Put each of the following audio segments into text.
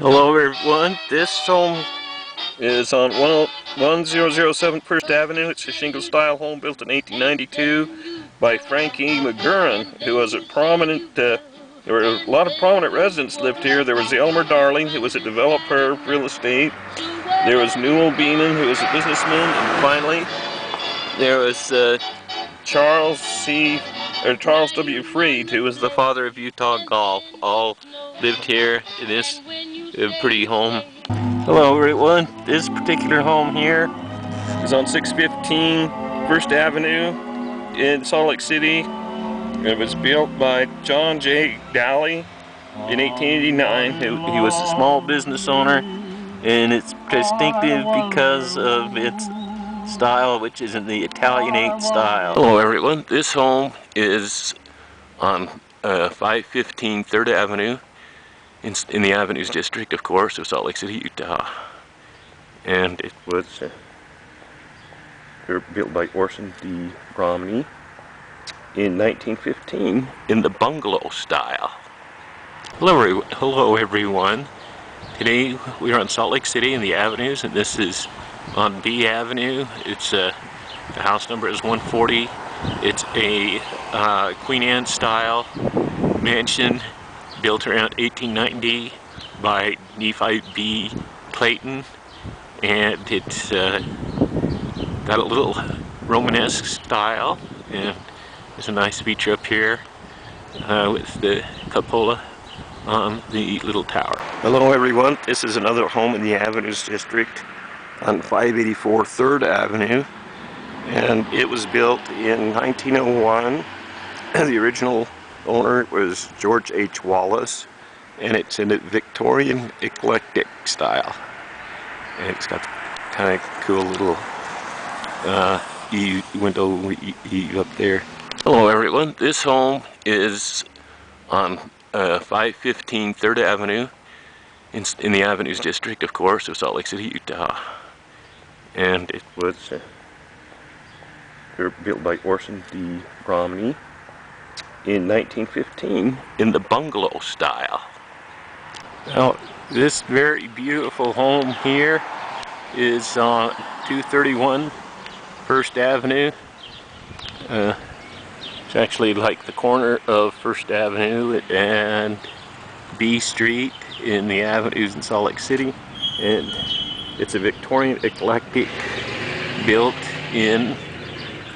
Hello everyone, this home is on 1007 First Avenue. It's a shingle style home built in 1892 by Frank E. McGurran, who was a prominent, there were a lot of prominent residents lived here. There was Elmer Darling, who was a developer of real estate. There was Newell Beeman, who was a businessman, and finally there was Charles W. Freed, who was the father of Utah golf. All lived here in this pretty home. Hello everyone, this particular home here is on 615 First Avenue in Salt Lake City. It was built by John J. Daly in 1889. He was a small business owner, and it's distinctive because of its style, which is in the Italianate style. Hello everyone, this home is on 515 3rd Avenue in the Avenues district, of course, of Salt Lake City, Utah. And it was built by Orson D. Romney in 1915 in the bungalow style. Hello everyone. Today we are on Salt Lake City in the Avenues, and this is on B Avenue. It's the house number is 140. It's a Queen Anne style mansion built around 1890 by Nephi B. Clayton, and it's got a little Romanesque style, and there's a nice feature up here with the cupola on the little tower. Hello everyone, this is another home in the Avenues district on 584 3rd Avenue, and it was built in 1901. The original owner was George H. Wallace, and it's in a Victorian eclectic style. And it's got kind of cool little window up there. Hello everyone, this home is on 515 3rd Avenue in the Avenues district, of course, of Salt Lake City, Utah. And it was built by Orson D. Romney in 1915 in the bungalow style. Now, this very beautiful home here is on 231 First Avenue. It's actually like the corner of First Avenue and B Street in the Avenues in Salt Lake City, and it's a Victorian eclectic built in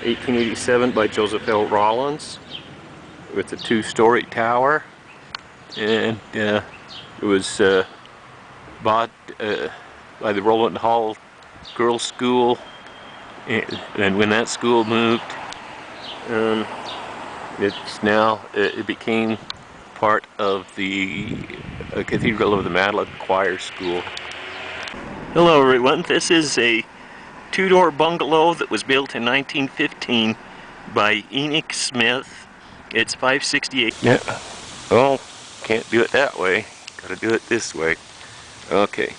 1887 by Joseph L. Rollins, with a 2-story tower, and it was bought by the Roland Hall Girls School, and when that school moved, it became part of the Cathedral of the Magdalene Choir School. Hello everyone, this is a 2-door bungalow that was built in 1915 by Enoch Smith. It's 568. Yeah. Oh, can't do it that way. Gotta do it this way. Okay.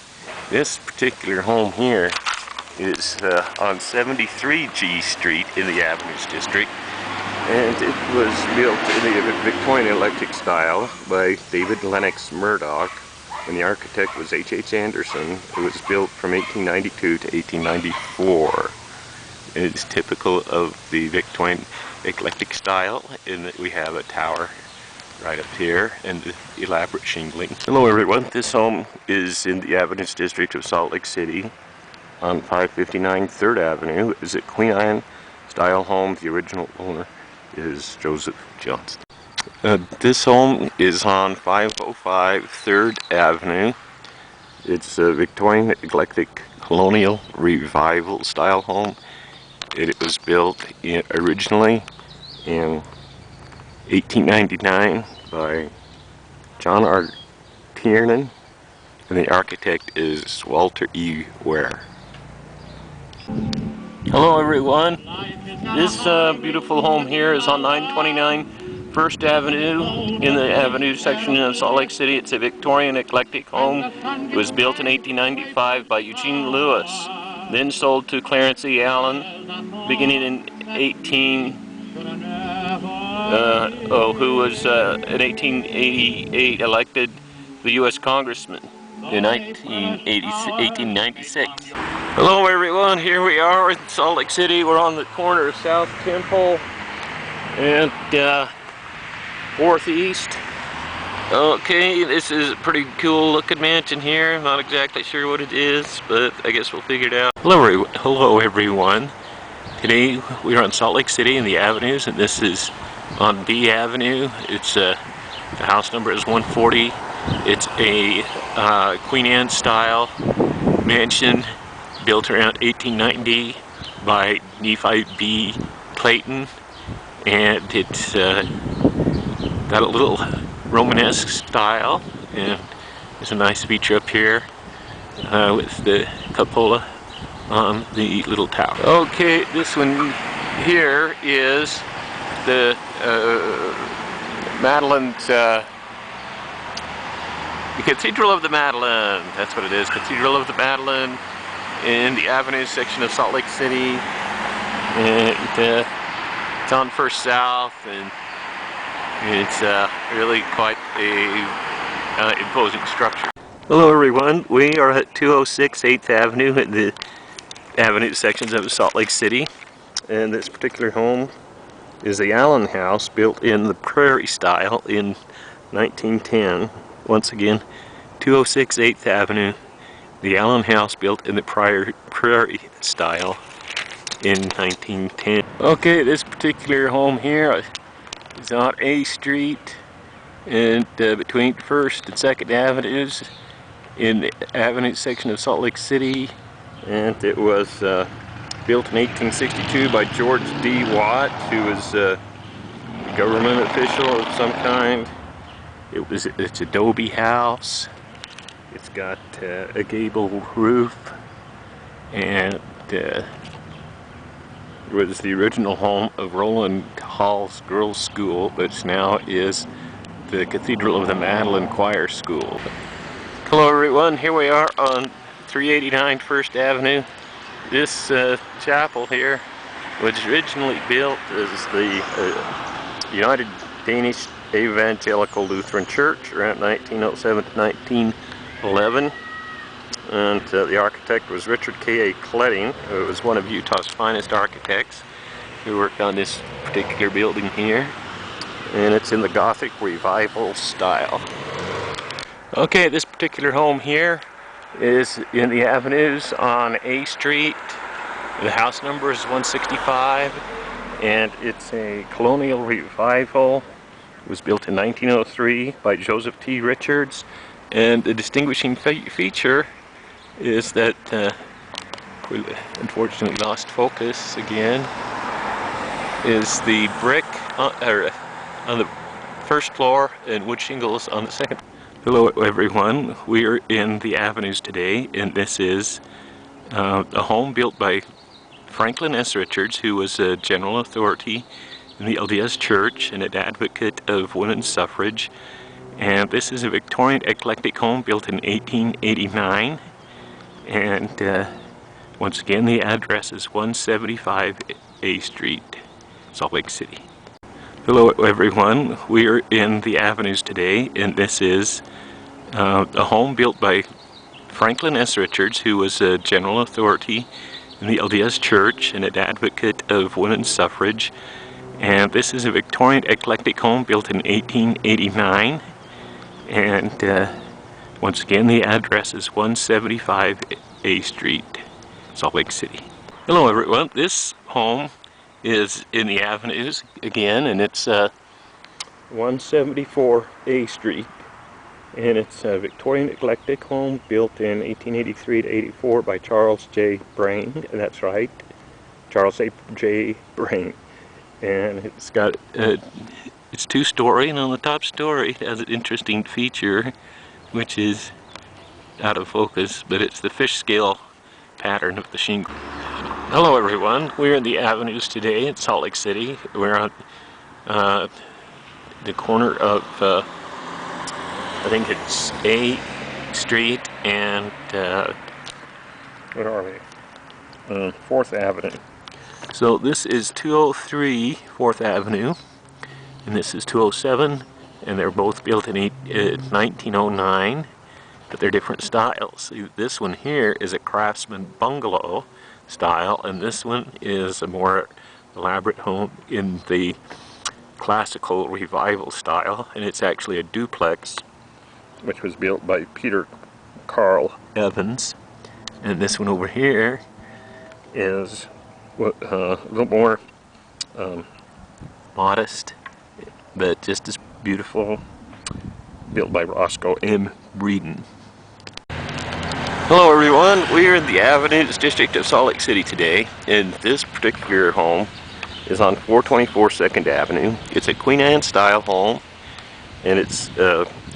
This particular home here is on 73 G Street in the Avenues district. And it was built in the Victorian eclectic style by David Lennox Murdoch. And the architect was H.H. Anderson. It was built from 1892 to 1894. It's typical of the Victorian eclectic style in that we have a tower right up here and the elaborate shingling. Hello everyone, this home is in the Avenues district of Salt Lake City on 559 3rd Avenue. It's a Queen Anne style home. The original owner is Joseph Johnston. This home is on 505 3rd Avenue. It's a Victorian eclectic colonial revival style home. It was built originally in 1899 by John R. Tiernan, and the architect is Walter E. Ware. Hello everyone, this beautiful home here is on 929 First Avenue in the Avenue section of Salt Lake City. It's a Victorian eclectic home. It was built in 1895 by Eugene Lewis, then sold to Clarence E. Allen, beginning in who was in 1888 elected the U.S. Congressman. in 1896. Hello everyone, here we are in Salt Lake City. We're on the corner of South Temple and 4th East. Okay, this is a pretty cool looking mansion here. I'm not exactly sure what it is, but I guess we'll figure it out. Hello everyone. Today we are on Salt Lake City in the avenues, and this is on B Avenue. It's the house number is 140. It's a Queen Anne style mansion built around 1890 by Nephi B. Clayton, and it's got a little Romanesque style, and there's a nice feature up here with the cupola on the little tower. Okay, this one here is the Madeleine's, the Cathedral of the Madeleine. That's what it is, Cathedral of the Madeleine in the Avenues section of Salt Lake City. And it's on First South, and it's really quite a imposing structure. Hello everyone, we are at 206 8th Avenue at the Avenue sections of Salt Lake City, and this particular home is the Allen House, built in the Prairie style in 1910. Once again, 206 8th Avenue, the Allen House built in the Prairie style in 1910. Okay, this particular home here is on A Street and between 1st and 2nd Avenues in the Avenue section of Salt Lake City, and it was built in 1862 by George D. Watt, who was a government official of some kind. It's adobe house. It's got a gable roof, and it was the original home of Roland Hall's Girls' School, which now is the Cathedral of the Madeleine Choir School. Hello everyone, here we are on 389 1st Avenue. This chapel here was originally built as the United Danish Evangelical Lutheran Church around 1907 to 1911. And the architect was Richard K.A. Kletting, who was one of Utah's finest architects, who worked on this particular building here. And it's in the Gothic Revival style. Okay, this particular home here is in the Avenues on A Street. The house number is 165, and it's a Colonial Revival. It was built in 1903 by Joseph T. Richards, and the distinguishing feature is that we unfortunately lost focus again, is the brick on the first floor and wood shingles on the second. Hello everyone, we are in the Avenues today, and this is a home built by Franklin S. Richards, who was a general authority in the LDS Church and an advocate of women's suffrage. And this is a Victorian eclectic home built in 1889. And once again, the address is 175 A Street, Salt Lake City. Hello everyone, we are in the Avenues today, and this is a home built by Franklin S. Richards, who was a general authority in the LDS Church and an advocate of women's suffrage. And this is a Victorian eclectic home built in 1889. And once again, the address is 175 A Street, Salt Lake City. Hello everyone, this home is in the Avenues again, and it's 174 A Street, and it's a Victorian eclectic home built in 1883 to 84 by Charles J. Brain, and that's right, Charles J. Brain. And it's got it's two-story, and on the top story it has an interesting feature, which is out of focus, but it's the fish scale pattern of the shingle. Hello everyone, we're in the Avenues today in Salt Lake City. We're on the corner of I think it's A Street and where are we? 4th Avenue. So this is 203 4th Avenue, and this is 207, and they're both built in 1909. but they're different styles. See, this one here is a craftsman bungalow style, and this one is a more elaborate home in the classical revival style, and it's actually a duplex, which was built by Peter Carl Evans. And this one over here is a little more modest, but just as beautiful, built by Roscoe M. Breeden. Hello everyone, we are in the Avenues district of Salt Lake City today, and this particular home is on 424 2nd Avenue. It's a Queen Anne style home, and its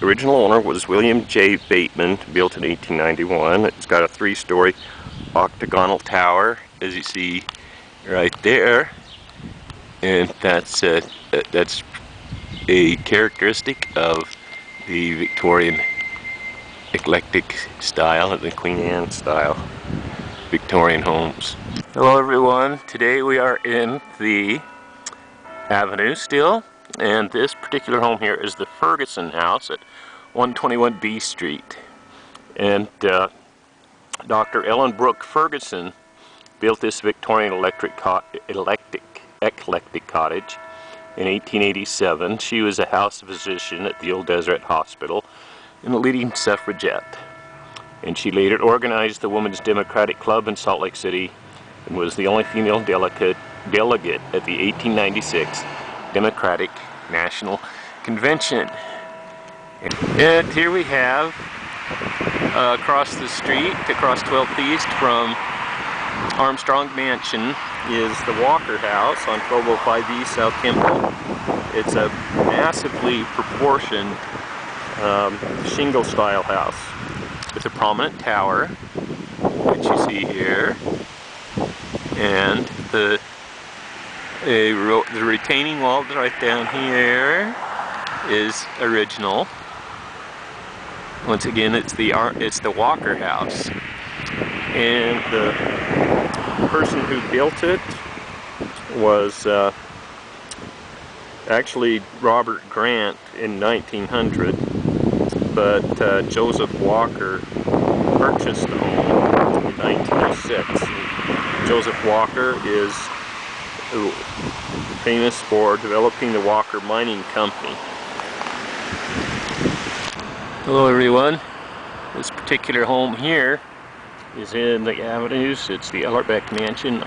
original owner was William J. Bateman, built in 1891. It's got a 3-story octagonal tower, as you see right there, and that's a characteristic of the Victorian eclectic style, the Queen Anne style Victorian homes. Hello everyone, today we are in the Avenue still, and this particular home here is the Ferguson House at 121 B Street. And Dr. Ellen Brooke Ferguson built this Victorian eclectic cottage in 1887. She was a house physician at the Old Deseret Hospital and a leading suffragette. And she later organized the Women's Democratic Club in Salt Lake City and was the only female delegate at the 1896 Democratic National Convention. And here we have across the street, across 12th East from Armstrong Mansion, is the Walker House on 1205 East South Kimball. It's a massively proportioned shingle style house with a prominent tower, which you see here, and the retaining wall right down here is original. Once again, it's the Walker House, and the person who built it was actually Robert Grant in 1900, but Joseph Walker purchased the home in 1906. Joseph Walker is famous for developing the Walker Mining Company. Hello everyone, this particular home here is in the Avenues. It's the Ellerbeck Mansion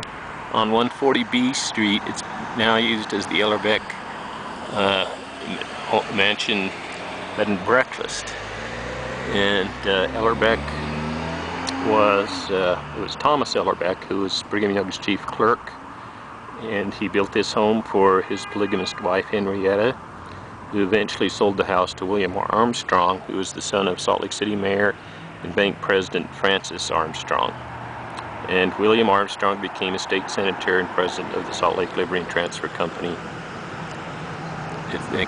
on 140 B Street. It's now used as the Ellerbeck Mansion Bed and Breakfast. And Ellerbeck it was Thomas Ellerbeck, who was Brigham Young's chief clerk, and he built this home for his polygamist wife Henrietta, who eventually sold the house to William Armstrong, who was the son of Salt Lake City Mayor and bank president Francis Armstrong. And William Armstrong became a state senator and president of the Salt Lake Liberty and Transfer Company.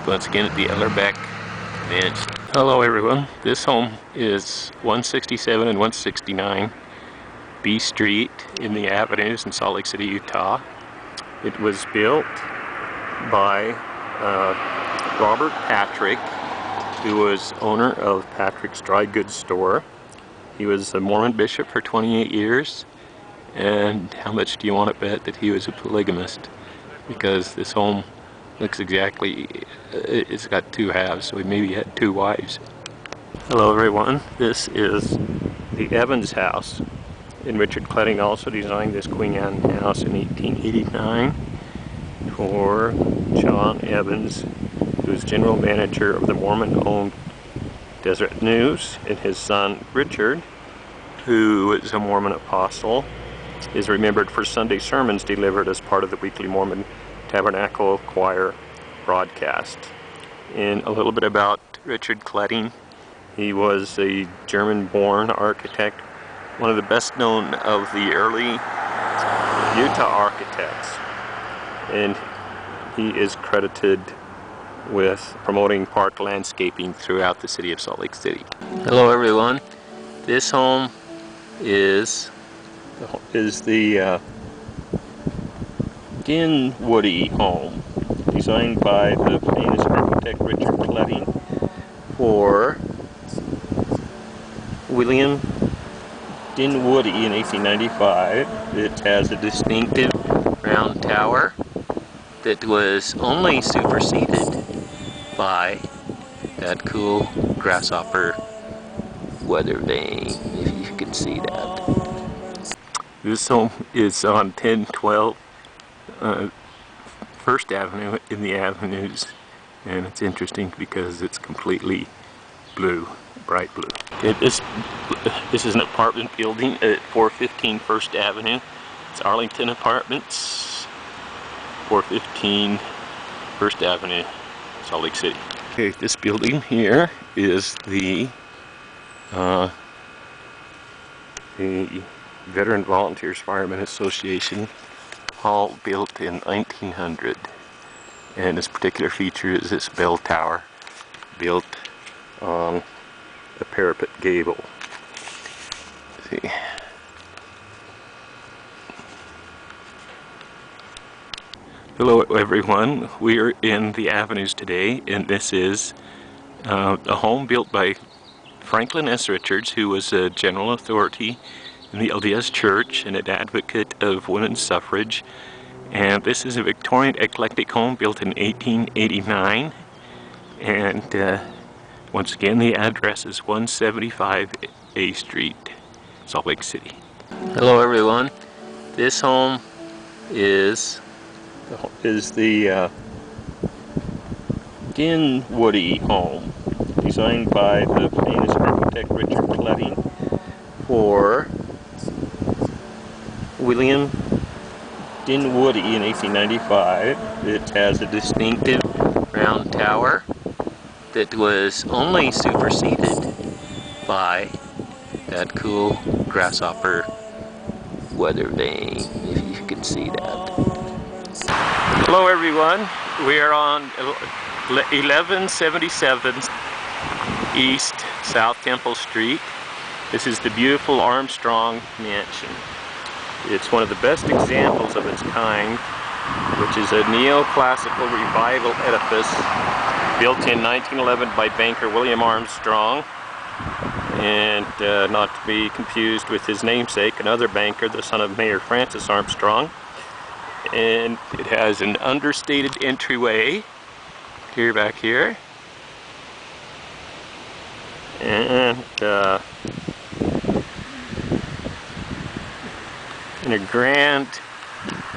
Once again at the Ellerbeck Mansion. Hello everyone, this home is 167 and 169 B Street in the Avenues in Salt Lake City, Utah. It was built by Robert Patrick, who was owner of Patrick's Dry Goods Store. He was a Mormon bishop for 28 years, and how much do you want to bet that he was a polygamist? Because this home looks exactly, it's got 2 halves, so he maybe had 2 wives. Hello everyone, this is the Evans House, and Richard Cletting also designed this Queen Anne house in 1889 for John Evans, who was general manager of the Mormon-owned Deseret News, and his son Richard, who is a Mormon apostle, is remembered for Sunday sermons delivered as part of the weekly Mormon Tabernacle Choir broadcast. And a little bit about Richard Cletting. He was a German-born architect, one of the best known of the early Utah architects, and he is credited with promoting park landscaping throughout the city of Salt Lake City. Hello everyone, this home is the Dinwoody home, designed by the famous architect Richard Cletting for William Dinwoody in 1895. It has a distinctive round tower that was only superseded by that cool grasshopper weather vane, if you can see that. This home is on 1012 First Avenue in the Avenues, and it's interesting because it's completely blue, bright blue. Okay, this is an apartment building at 415 First Avenue. It's Arlington Apartments, 415 First Avenue, Salt Lake City. Okay, this building here is the Veteran Volunteers Firemen Association hall, built in 1900. And this particular feature is this bell tower built on a parapet gable. Let's see. Hello everyone, we are in the Avenues today, and this is a home built by Franklin S. Richards, who was a general authority in the LDS Church and an advocate of women's suffrage. And this is a Victorian eclectic home built in 1889, and once again the address is 175 A Street, Salt Lake City. Hello everyone, this home is the Dinwoody home, designed by the famous architect Richard Cletting for William Dinwoody in 1895. It has a distinctive round tower that was only superseded by that cool grasshopper weather vane, if you can see that. Hello everyone, we are on 1177 East South Temple Street. This is the beautiful Armstrong Mansion. It's one of the best examples of its kind, which is a neoclassical revival edifice built in 1911 by banker William Armstrong, and not to be confused with his namesake, another banker, the son of Mayor Francis Armstrong. And it has an understated entryway here, back here, and a grand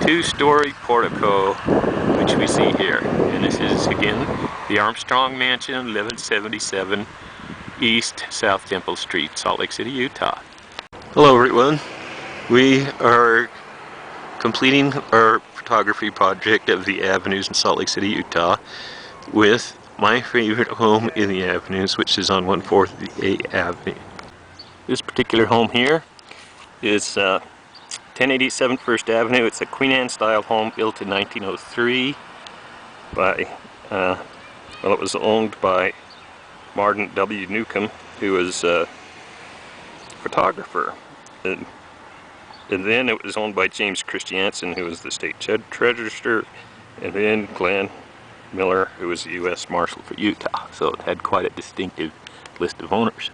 two-story portico, which we see here. And this is again the Armstrong Mansion, 1177 East South Temple Street, Salt Lake City, Utah. Hello everyone, we are completing our photography project of the Avenues in Salt Lake City, Utah, with my favorite home in the Avenues, which is on 148 Avenue. This particular home here is 1087 First Avenue. It's a Queen Anne style home built in 1903 by, well, it was owned by Martin W. Newcomb, who was a photographer. And then it was owned by James Christiansen, who was the state treasurer, and then Glenn Miller, who was the U.S. Marshal for Utah. So it had quite a distinctive list of owners.